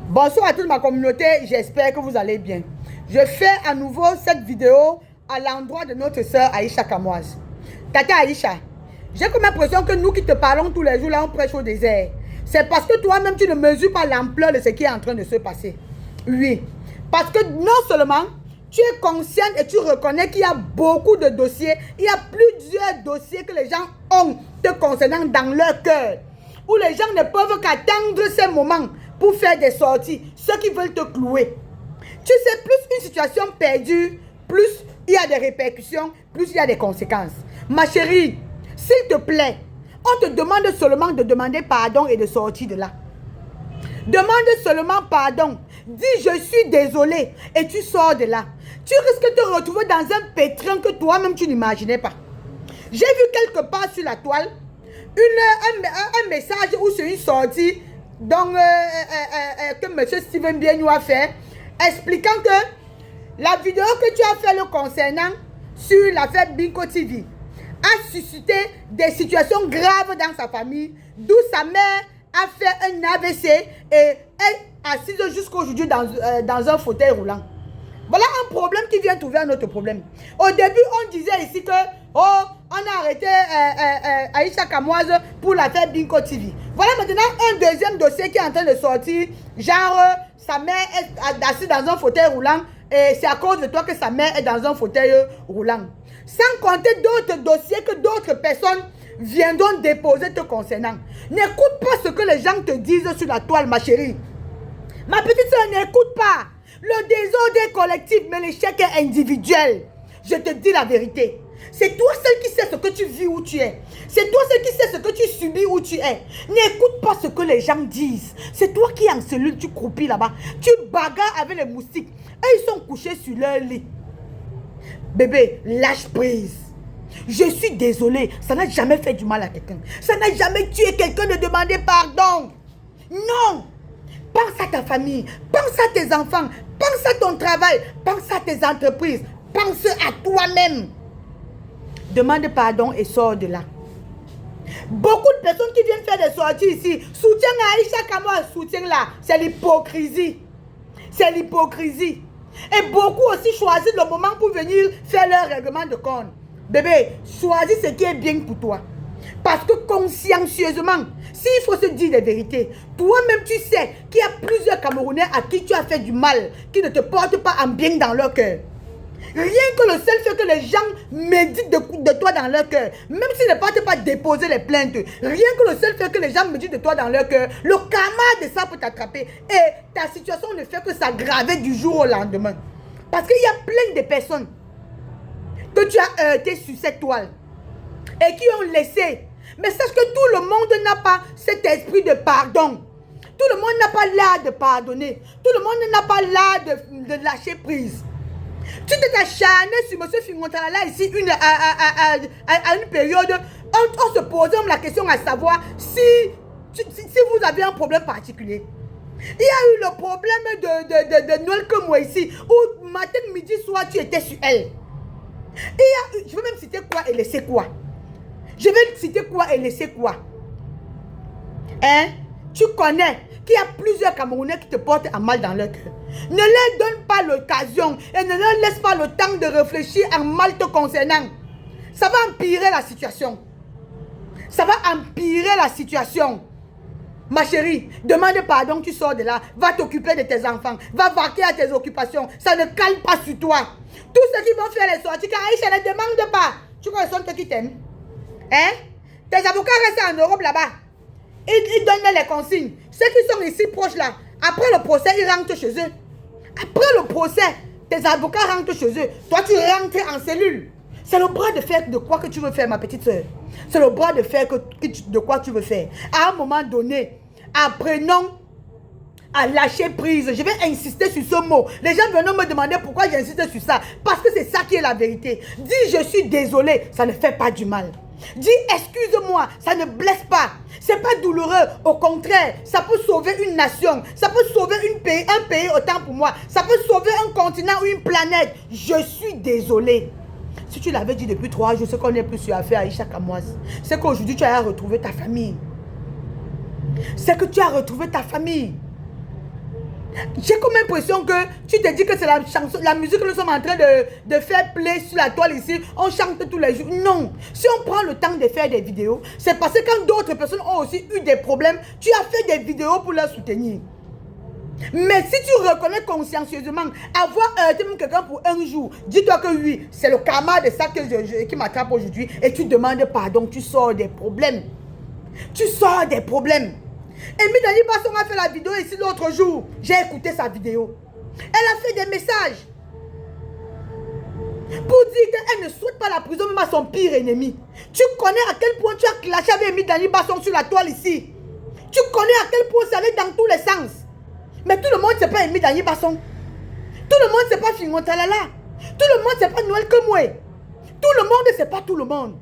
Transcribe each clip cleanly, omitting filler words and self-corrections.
Bonsoir à toute ma communauté, j'espère que vous allez bien. Je fais à nouveau cette vidéo à l'endroit de notre sœur Aïcha Kamoise. Tata Aïcha, j'ai comme l'impression que nous qui te parlons tous les jours là, on prêche au désert. C'est parce que toi-même tu ne mesures pas l'ampleur de ce qui est en train de se passer. Oui, parce que non seulement tu es consciente et tu reconnais qu'il y a beaucoup de dossiers, il y a plusieurs dossiers que les gens ont te concernant dans leur cœur, où les gens ne peuvent qu'attendre ces moments pour faire des sorties, ceux qui veulent te clouer. Tu sais, plus une situation perdue, plus il y a des répercussions, plus il y a des conséquences. Ma chérie, s'il te plaît, on te demande seulement de demander pardon et de sortir de là. Demande seulement pardon. Dis je suis désolé et tu sors de là. Tu risques de te retrouver dans un pétrin que toi-même tu n'imaginais pas. J'ai vu quelque part sur la toile un message ou sur une sortie donc, que M. Steven Biennou a fait, expliquant que la vidéo que tu as fait le concernant sur l'affaire Binko TV a suscité des situations graves dans sa famille, d'où sa mère a fait un AVC et est assise jusqu'aujourd'hui dans un fauteuil roulant. Voilà un problème qui vient trouver un autre problème. Au début, on disait ici que, oh, on a arrêté Aïcha Kamoise pour l'affaire Binko TV. Voilà maintenant un deuxième dossier qui est en train de sortir. Genre, sa mère est assise dans un fauteuil roulant et c'est à cause de toi que sa mère est dans un fauteuil roulant. Sans compter d'autres dossiers que d'autres personnes viendront déposer te concernant. N'écoute pas ce que les gens te disent sur la toile, ma chérie. Ma petite soeur, n'écoute pas. Le désordre est collectif, mais l'échec est individuel. Je te dis la vérité. C'est toi seul qui sais ce que tu vis où tu es. C'est toi seul qui sais ce que tu subis où tu es. N'écoute pas ce que les gens disent. C'est toi qui es en cellule, tu croupis là-bas. Tu bagarres avec les moustiques. Et ils sont couchés sur leur lit. Bébé, lâche prise. Je suis désolée. Ça n'a jamais fait du mal à quelqu'un. Ça n'a jamais tué quelqu'un de demander pardon. Non. Pense à ta famille, pense à tes enfants, pense à ton travail, pense à tes entreprises, pense à toi-même. Demande pardon et sors de là. Beaucoup de personnes qui viennent faire des sorties ici, soutien à Aïcha Kamoise, soutien là, c'est l'hypocrisie. C'est l'hypocrisie. Et beaucoup aussi choisissent le moment pour venir faire leur règlement de compte. Bébé, choisis ce qui est bien pour toi. Parce que consciencieusement, s'il faut se dire des vérités, toi-même tu sais qu'il y a plusieurs Camerounais à qui tu as fait du mal, qui ne te portent pas en bien dans leur cœur. Rien que le seul fait que les gens méditent de toi dans leur cœur, même s'ils ne partent pas déposer les plaintes, rien que le seul fait que les gens méditent de toi dans leur cœur, le karma de ça peut t'attraper. Et ta situation ne fait que s'aggraver du jour au lendemain. Parce qu'il y a plein de personnes que tu as heurté sur cette toile et qui ont laissé. Mais sache que tout le monde n'a pas cet esprit de pardon. Tout le monde n'a pas l'art de pardonner. Tout le monde n'a pas l'art de lâcher prise. Tu t'es acharné sur M. Fingontalala ici à une période, on se posait la question à savoir si vous avez un problème particulier. Il y a eu le problème de Noël comme moi ici, où matin, midi, soir, tu étais sur elle. Je vais même citer quoi et laisser quoi. Je vais citer quoi et laisser quoi. Hein? Tu connais qu'il y a plusieurs Camerounais qui te portent à mal dans leur cœur. Ne leur donne pas l'occasion et ne leur laisse pas le temps de réfléchir en mal te concernant. Ça va empirer la situation. Ça va empirer la situation. Ma chérie, demande pardon, tu sors de là. Va t'occuper de tes enfants. Va vaquer à tes occupations. Ça ne cale pas sur toi. Tous ceux qui vont faire les sorties, car Aïcha ne demande pas. Tu connais son qui t'aime. Hein? Tes avocats restent en Europe là-bas. Ils donnent les consignes. Ceux qui sont ici proches là, après le procès, ils rentrent chez eux. Après le procès, tes avocats rentrent chez eux. Toi, tu rentres en cellule. C'est le bras de fer de quoi que tu veux faire, ma petite soeur. C'est le bras de fer de quoi tu veux faire. À un moment donné, apprenons à lâcher prise. Je vais insister sur ce mot. Les gens viennent me demander pourquoi j'insiste sur ça. Parce que c'est ça qui est la vérité. Dis je suis désolé, ça ne fait pas du mal. Dis excuse-moi, ça ne blesse pas. C'est pas douloureux, au contraire, ça peut sauver une nation, ça peut sauver un pays autant pour moi, ça peut sauver un continent ou une planète. Je suis désolé. Si tu l'avais dit depuis 3 jours, ce qu'on est plus sur affaire Aïcha Kamoise, c'est qu'aujourd'hui tu as retrouvé ta famille. C'est que tu as retrouvé ta famille. J'ai comme l'impression que tu te dis que c'est la chanson, la musique que nous sommes en train de faire play sur la toile ici. On chante tous les jours. Non. Si on prend le temps de faire des vidéos, c'est parce que quand d'autres personnes ont aussi eu des problèmes, tu as fait des vidéos pour leur soutenir. Mais si tu reconnais consciencieusement avoir heurté même quelqu'un pour un jour, dis-toi que oui, c'est le karma de ça qui m'attrape aujourd'hui et tu demandes pardon, tu sors des problèmes. Tu sors des problèmes. Amy Dani Basson a fait la vidéo ici l'autre jour. J'ai écouté sa vidéo. Elle a fait des messages pour dire qu'elle ne souhaite pas la prison même à son pire ennemi. Tu connais à quel point tu as clashé avec Amy Dani Basson sur la toile ici. Tu connais à quel point ça allait dans tous les sens. Mais tout le monde ne sait pas Amy Dani Basson. Tout le monde ne sait pas Fingon Talala. Tout le monde ne sait pas Noël Kemoué. Tout le monde ne sait pas tout le monde.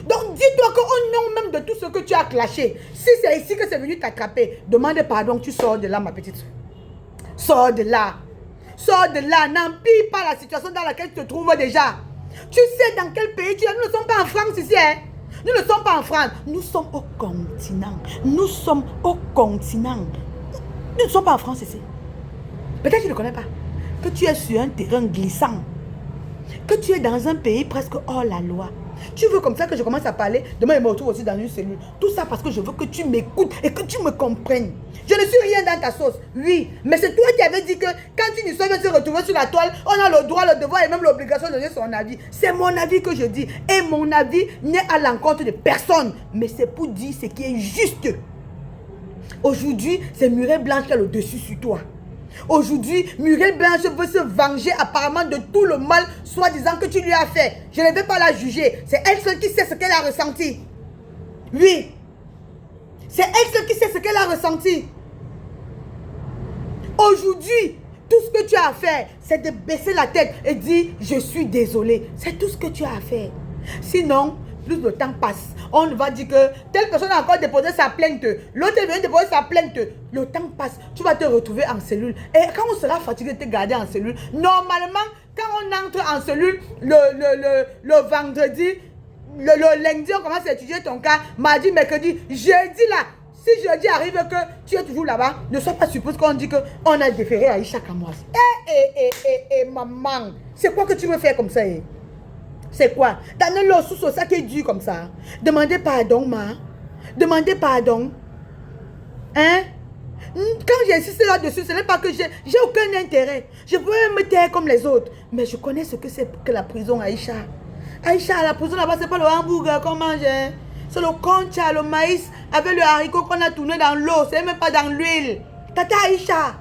Donc dis-toi qu'au nom même de tout ce que tu as clashé, si c'est ici que c'est venu t'attraper, demande pardon, tu sors de là ma petite soeur. Sors de là. Sors de là. N'empire pas la situation dans laquelle tu te trouves déjà. Tu sais dans quel pays tu es. Nous ne sommes pas en France ici. Hein? Nous ne sommes pas en France. Nous sommes au continent. Nous sommes au continent. Nous ne sommes pas en France ici. Peut-être que tu ne connais pas. Que tu es sur un terrain glissant. Que tu es dans un pays presque hors la loi. Tu veux comme ça que je commence à parler. Demain, je me retrouve aussi dans une cellule. Tout ça parce que je veux que tu m'écoutes et que tu me comprennes. Je ne suis rien dans ta sauce. Oui, mais c'est toi qui avais dit que quand une histoire vient se retrouver sur la toile, on a le droit, le devoir et même l'obligation de donner son avis. C'est mon avis que je dis. Et mon avis n'est à l'encontre de personne. Mais c'est pour dire ce qui est juste. Aujourd'hui, c'est Muriel Blanche qui a le dessus sur toi. Aujourd'hui, Muriel Blanche veut se venger apparemment de tout le mal, soi-disant que tu lui as fait. Je ne vais pas la juger. C'est elle seule qui sait ce qu'elle a ressenti. Oui. C'est elle seule qui sait ce qu'elle a ressenti. Aujourd'hui, tout ce que tu as à faire, c'est de baisser la tête et dire « Je suis désolé ». C'est tout ce que tu as à faire. Sinon, plus le temps passe, on va dire que telle personne a encore déposé sa plainte, l'autre est venu déposer sa plainte, le temps passe, tu vas te retrouver en cellule. Et quand on sera fatigué de te garder en cellule, normalement, quand on entre en cellule le vendredi, le lundi, on commence à étudier ton cas, mardi, mercredi, jeudi là, si jeudi arrive que tu es toujours là-bas, ne sois pas surprise qu'on dit qu'on a déféré à Aïcha Kamoise. Maman, c'est quoi que tu veux faire comme ça? C'est quoi? Dans le sous ça qui est dur comme ça. Demandez pardon, ma. Demandez pardon. Hein? Quand j'insiste là-dessus, ce n'est pas que j'ai aucun intérêt. Je peux me taire comme les autres. Mais je connais ce que c'est que la prison, Aïcha. Aïcha, la prison là-bas, c'est pas le hamburger qu'on mange. Hein? C'est le concha, le maïs, avec le haricot qu'on a tourné dans l'eau. C'est même pas dans l'huile. Tata Aïcha.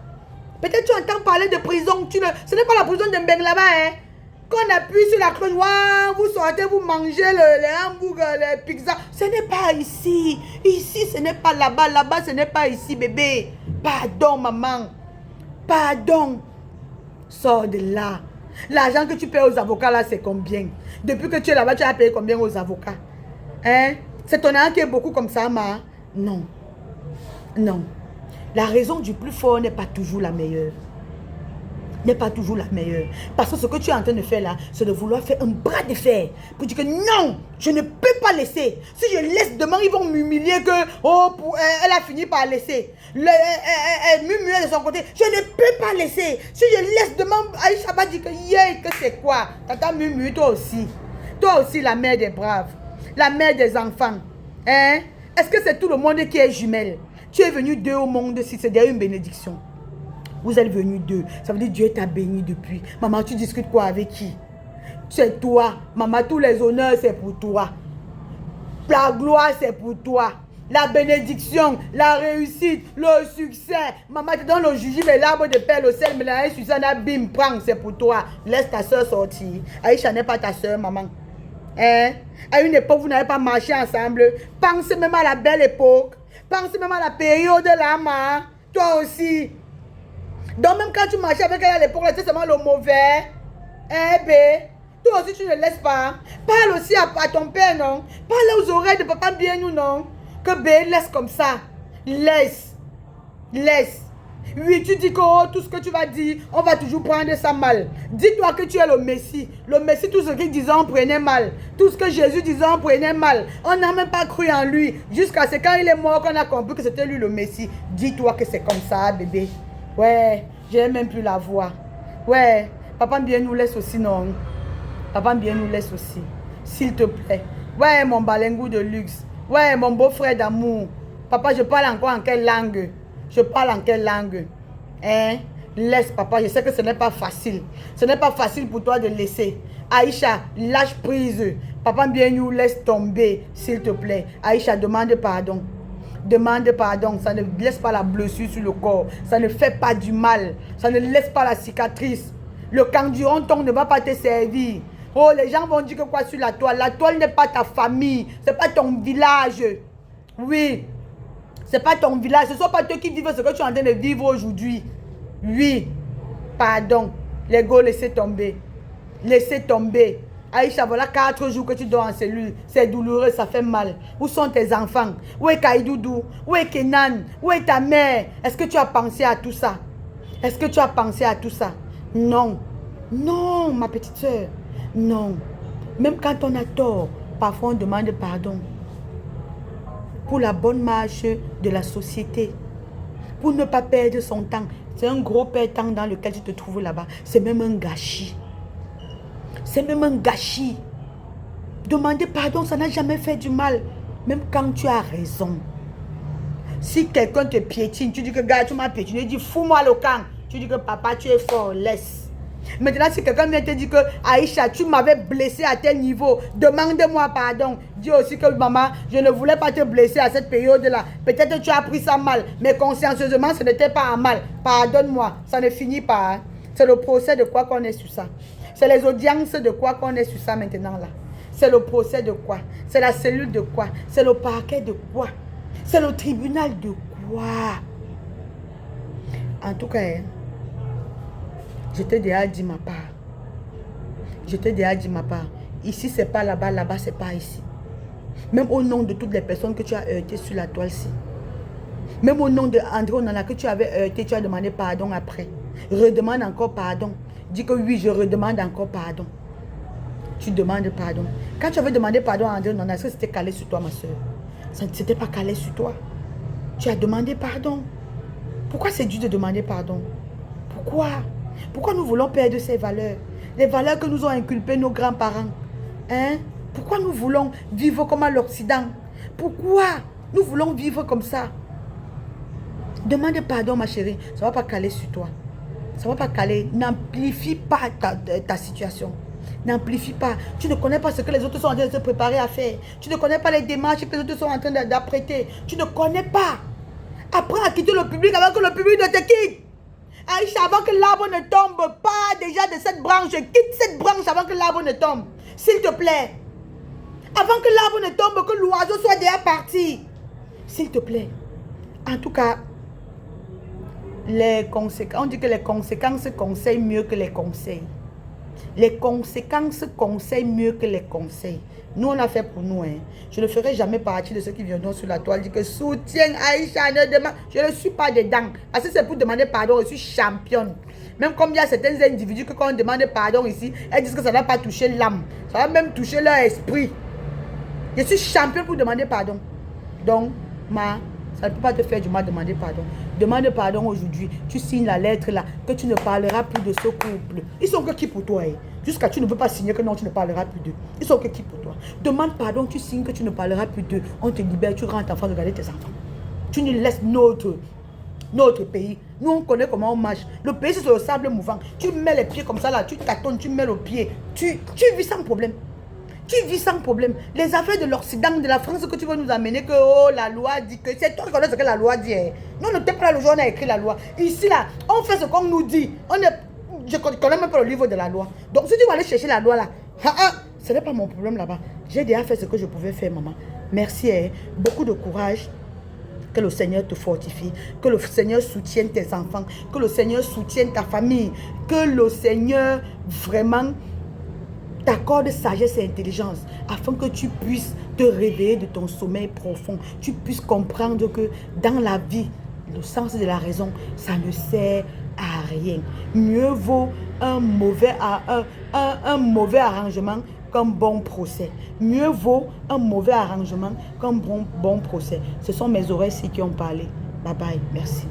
Peut-être tu entends parler de prison. Ce n'est pas la prison de Mbeng là-bas, hein? Qu'on appuie sur la cloche, wow, vous sortez, vous mangez les hamburgers, les pizzas. Ce n'est pas ici. Ici, ce n'est pas là-bas. Là-bas, ce n'est pas ici, bébé. Pardon, maman. Pardon. Sors de là. L'argent que tu payes aux avocats, là, c'est combien? Depuis que tu es là-bas, tu as payé combien aux avocats? Hein? C'est ton argent qui est beaucoup comme ça, ma? Non. Non. La raison du plus fort n'est pas toujours la meilleure. N'est pas toujours la meilleure. Parce que ce que tu es en train de faire là, c'est de vouloir faire un bras de fer pour dire que non, je ne peux pas laisser. Si je laisse demain, ils vont m'humilier que elle a fini par laisser. Elle murmurer de son côté. Je ne peux pas laisser. Si je laisse demain, Aïcha va dire que yeah, que c'est quoi? Tata murmure, toi aussi. Toi aussi, la mère des braves. La mère des enfants. Hein? Est-ce que c'est tout le monde qui est jumelle? Tu es venu deux au monde si c'est derrière une bénédiction. Vous êtes venus deux. Ça veut dire Dieu t'a béni depuis. Maman, tu discutes quoi avec qui? C'est toi. Maman, tous les honneurs, c'est pour toi. La gloire, c'est pour toi. La bénédiction, la réussite, le succès. Maman, tu donnes le jujube et l'arbre de paix, le sel, mais la Susanna, bim, prends, c'est pour toi. Laisse ta soeur sortir. Aïcha n'est pas ta soeur, maman. Hein? À une époque, vous n'avez pas marché ensemble. Pense même à la belle époque. Pense même à la période là, maman. Toi aussi. Donc même quand tu marchais avec elle à l'époque, c'est seulement le mauvais. Eh ben, toi aussi tu ne laisses pas. Parle aussi à ton père, non? Parle aux oreilles de papa bien ou non? Que ben, laisse comme ça. Laisse. Laisse. Oui, tu dis que oh, tout ce que tu vas dire, on va toujours prendre ça mal. Dis-toi que tu es le Messie. Le Messie, tout ce qu'il disait, on prenait mal. Tout ce que Jésus disait, on prenait mal. On n'a même pas cru en lui. Jusqu'à ce quand il est mort qu'on a compris que c'était lui le Messie. Dis-toi que c'est comme ça, bébé. Ouais, j'ai même plus la voix. Ouais, papa bien nous laisse aussi, non. Papa bien nous laisse aussi. S'il te plaît. Ouais, mon balengou de luxe. Ouais, mon beau-frère d'amour. Papa, je parle encore en quelle langue? Je parle en quelle langue? Hein? Laisse, papa. Je sais que ce n'est pas facile. Ce n'est pas facile pour toi de laisser. Aïcha, lâche prise. Papa bien nous laisse tomber, s'il te plaît. Aïcha, demande pardon. Demande pardon. Ça ne laisse pas la blessure sur le corps. Ça ne fait pas du mal. Ça ne laisse pas la cicatrice. Le canduron ne va pas te servir. Oh, les gens vont dire que quoi sur la toile? La toile n'est pas ta famille. Ce n'est pas ton village. Oui. Ce n'est pas ton village. Ce ne sont pas toi qui vivent ce que tu es en train de vivre aujourd'hui. Oui. Pardon. L'ego, laissez tomber. Laissez tomber. Aïcha, voilà 4 jours que tu dors en cellule. C'est douloureux, ça fait mal. Où sont tes enfants? Où est Kaïdoudou? Où est Kenan? Où est ta mère? Est-ce que tu as pensé à tout ça? Est-ce que tu as pensé à tout ça? Non. Non, ma petite soeur. Non. Même quand on a tort, parfois on demande pardon. Pour la bonne marche de la société. Pour ne pas perdre son temps. C'est un gros perdre-temps dans lequel tu te trouves là-bas. C'est même un gâchis. C'est même un gâchis. Demander pardon, ça n'a jamais fait du mal. Même quand tu as raison. Si quelqu'un te piétine, tu dis que gars, tu m'as piétiné, tu dis fous-moi le camp. Tu dis que papa, tu es fort, laisse. Maintenant, si quelqu'un vient te dire que Aïcha, tu m'avais blessé à tel niveau, demande-moi pardon. Dis aussi que maman, je ne voulais pas te blesser à cette période-là. Peut-être que tu as pris ça mal, mais consciencieusement, ce n'était pas un mal. Pardonne-moi, ça ne finit pas. Hein. C'est le procès de quoi qu'on est sur ça. C'est les audiences de quoi qu'on est sur ça maintenant là. C'est le procès de quoi? C'est la cellule de quoi? C'est le parquet de quoi? C'est le tribunal de quoi? En tout cas, je t'ai déjà dit ma part. Je t'ai déjà dit ma part. Ici, c'est pas là-bas, là-bas, c'est pas ici. Même au nom de toutes les personnes que tu as heurtées sur la toile-ci. Même au nom de André Onana que tu avais heurté, tu as demandé pardon après. Redemande encore pardon. Dis que oui, je redemande encore pardon. Tu demandes pardon. Quand tu avais demandé pardon à André Onana, est-ce que c'était calé sur toi, ma soeur? Ça ne s'était pas calé sur toi. Tu as demandé pardon. Pourquoi c'est dû de demander pardon? Pourquoi? Pourquoi nous voulons perdre ces valeurs? Les valeurs que nous ont inculpées nos grands-parents. Hein? Pourquoi nous voulons vivre comme à l'Occident? Pourquoi nous voulons vivre comme ça? Demande pardon, ma chérie. Ça ne va pas caler sur toi. Ça ne va pas caler. N'amplifie pas ta situation. N'amplifie pas. Tu ne connais pas ce que les autres sont en train de se préparer à faire. Tu ne connais pas les démarches que les autres sont en train d'apprêter. Tu ne connais pas. Apprends à quitter le public avant que le public ne te quitte. Aïcha, avant que l'arbre ne tombe pas déjà de cette branche, quitte cette branche avant que l'arbre ne tombe. S'il te plaît. Avant que l'arbre ne tombe, que l'oiseau soit déjà parti. S'il te plaît. En tout cas, les conséquences, on dit que les conséquences conseillent mieux que les conseils. Les conséquences conseillent mieux que les conseils. Nous, on a fait pour nous. Hein. Je ne ferai jamais partie de ceux qui viendront sur la toile dire que soutiens Aïcha, ne demande. Je ne suis pas dedans. Parce que c'est pour demander pardon, je suis championne. Même comme il y a certains individus que quand on demande pardon ici, elles disent que ça ne va pas toucher l'âme. Ça va même toucher leur esprit. Je suis championne pour demander pardon. Donc, ça ne peut pas te faire du mal de demander pardon. Demande pardon aujourd'hui. Tu signes la lettre là, que tu ne parleras plus de ce couple. Ils sont que qui pour toi? Hein? Jusqu'à tu ne veux pas signer que non, tu ne parleras plus d'eux. Ils sont que qui pour toi? Demande pardon, tu signes que tu ne parleras plus d'eux. On te libère, tu rentres en France regarder tes enfants. Tu nous laisses notre pays. Nous, on connaît comment on marche. Le pays, c'est sur le sable mouvant. Tu mets les pieds comme ça là, tu tâtonnes, tu mets le pied. Tu vis sans problème. Tu vis sans problème. Les affaires de l'Occident, de la France que tu veux nous amener, que oh, la loi dit que c'est toi qui connais ce que la loi dit. Hein. Nous, on ne t'es pas là, le jour, on a écrit la loi. Ici, là, on fait ce qu'on nous dit. Je ne connais même pas le livre de la loi. Donc, si tu vas aller chercher la loi là, ce n'est pas mon problème là-bas. J'ai déjà fait ce que je pouvais faire, maman. Merci. Hein. Beaucoup de courage. Que le Seigneur te fortifie. Que le Seigneur soutienne tes enfants. Que le Seigneur soutienne ta famille. Que le Seigneur vraiment t'accorde sagesse et intelligence afin que tu puisses te réveiller de ton sommeil profond. Tu puisses comprendre que dans la vie, le sens de la raison, ça ne sert à rien. Mieux vaut un mauvais arrangement qu'un bon procès. Mieux vaut un mauvais arrangement qu'un bon procès. Ce sont mes oreilles qui ont parlé. Bye bye. Merci.